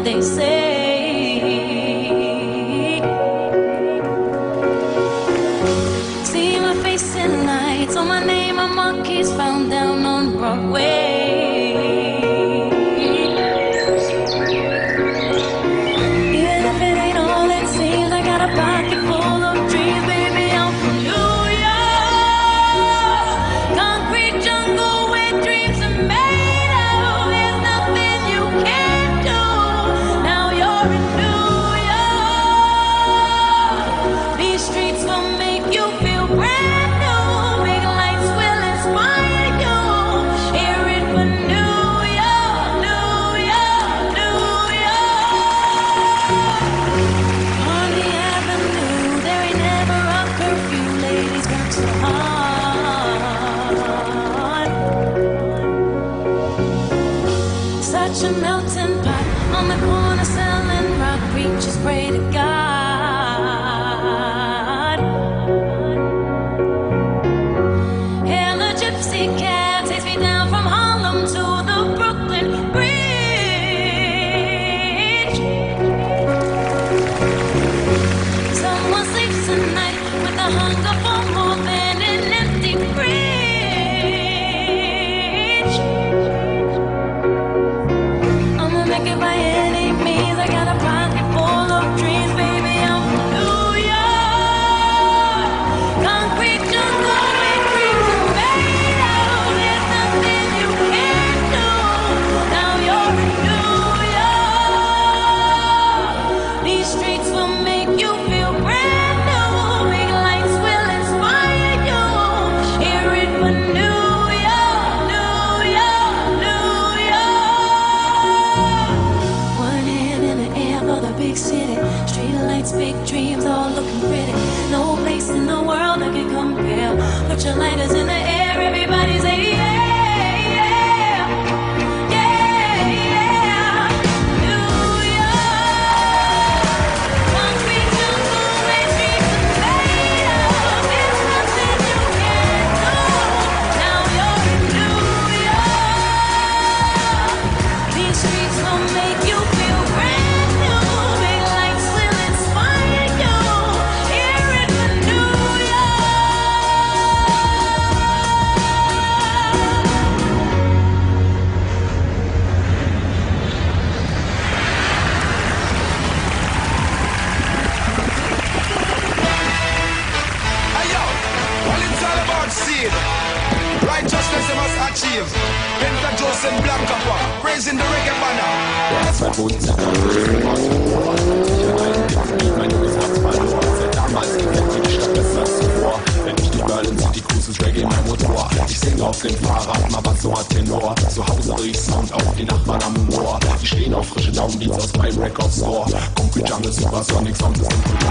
They say, see my face in lights, on my name a marquee's found down on Broadway. Even if it ain't all it seems, I got a pocket full of dreams, baby, I'm from New York. Concrete jungle where dreams are made of. There's nothing you can't do. Such a melting pot on the corner selling rock, preachers pray to God. Hail a gypsy cab takes me down from Harlem to the Brooklyn Bridge. Someone sleeps tonight with a hunger for more than an empty fridge. Make it by any means. I got a pocket full of dreams, baby. I'm from New York. Concrete jungle with dreams are made of. There's nothing you can't do. Now you're in New York. These streets will make you feel brand new. Big lights will inspire you. Hear it for New York. Big city, street lights, big dreams, all looking pretty. No place in the world that can compare. Put your lighters in the air, everybody say yeah, yeah, yeah, yeah. New York, concrete jungle where dreams are made of. There's nothing you can't do. Now you're in New York. These streets will make you feel brand. Righteousness you must achieve. Penta Joseph Black Copper, praising the reggae banner. Das Verbund mein junges Herz verloren. Seit damals gefällt mir die Stadt besser zuvor. Wenn ich die Berlin City cruise, ist Reggae mein Motor. Ich sing auf dem Fahrrad, mal was so hat Tenor. Zu Hause dreh ich Sound auf, die Nachbarn am Humor. Die stehen auf frische Downbeats aus meinem Record Store. Concrete Jungle, Supersonic Sound ist in Kultur.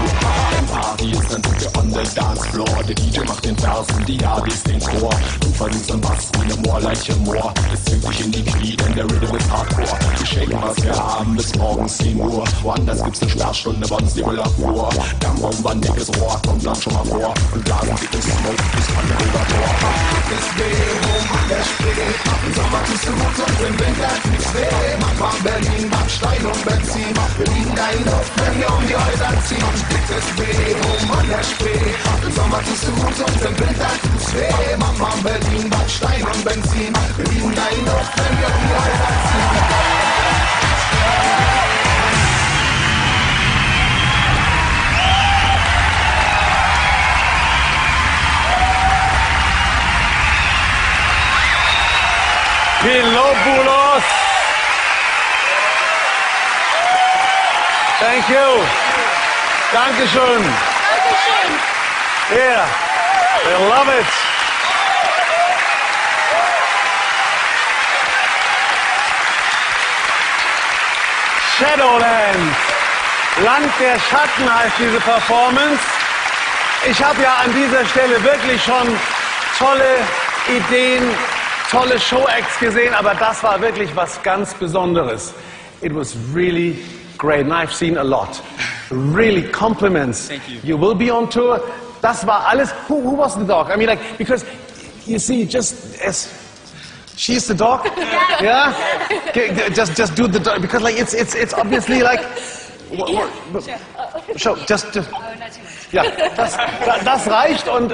Ein Party ist, dann sind wir on the dance floor. Der DJ macht den Vers und die ADs den Chor. Du verlierst am Bass, meine Moor, leiche Moor. Es zwingt dich in die Knie, denn der Rhythm ist Hardcore. Wir shaken, was wir haben, bis morgens 10 Uhr. Woanders gibt's eine Sperrstunde, bei uns die Müller vor. Dampfraum, dickes Rohr, kommt lang schon mal vor. Und blasen dickes Smoke, bis an den Tor. Dickes weh, rum an der Spree. Im Sommer tust du gut und im Winter tut's weh. Mach mal Berlin, Backstein und Benzin. Wir lieben dein Luft, wenn wir um die Häuser ziehen. Dickes weh, rum an der Spree. Im Sommer tust du gut und im Winter tut's weh. Mach mal Berlin, Backstein und Benzin. Wir lieben dein Luft, wenn wir um die Häuser ziehen. Pilopoulos. Thank you. Dankeschön. Dankeschön. Yeah, we love it. Shadowlands. Land der Schatten heißt diese Performance. Ich habe ja an dieser Stelle wirklich schon tolle Ideen, tolle Show-Acts gesehen, aber das war wirklich was ganz Besonderes. It was really great, and I've seen a lot. Really, compliments. Thank you. You will be on tour. Das war alles. Who was the dog? I mean, like, because you see, just as she's the dog, yeah. Just do the dog because, like, it's obviously like. Show, just. Ja, das reicht und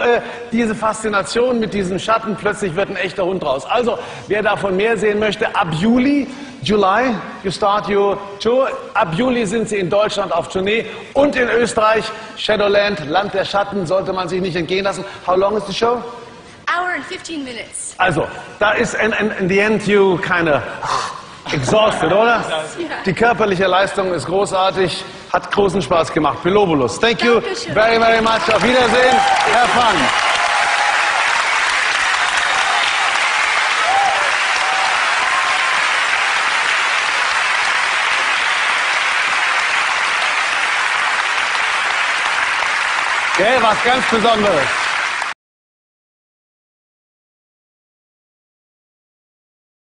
diese Faszination mit diesem Schatten, plötzlich wird ein echter Hund raus. Also, wer davon mehr sehen möchte, ab July, you start your tour. Ab Juli sind sie in Deutschland auf Tournee und in Österreich, Shadowland, Land der Schatten, sollte man sich nicht entgehen lassen. How long is the show? Hour and 15 minutes. Also, da ist in the end you kind of exhausted, oder? Die körperliche Leistung ist großartig, hat großen Spaß gemacht. Pilobulus, thank you very, very much. Auf Wiedersehen, have fun. Okay, was ganz Besonderes.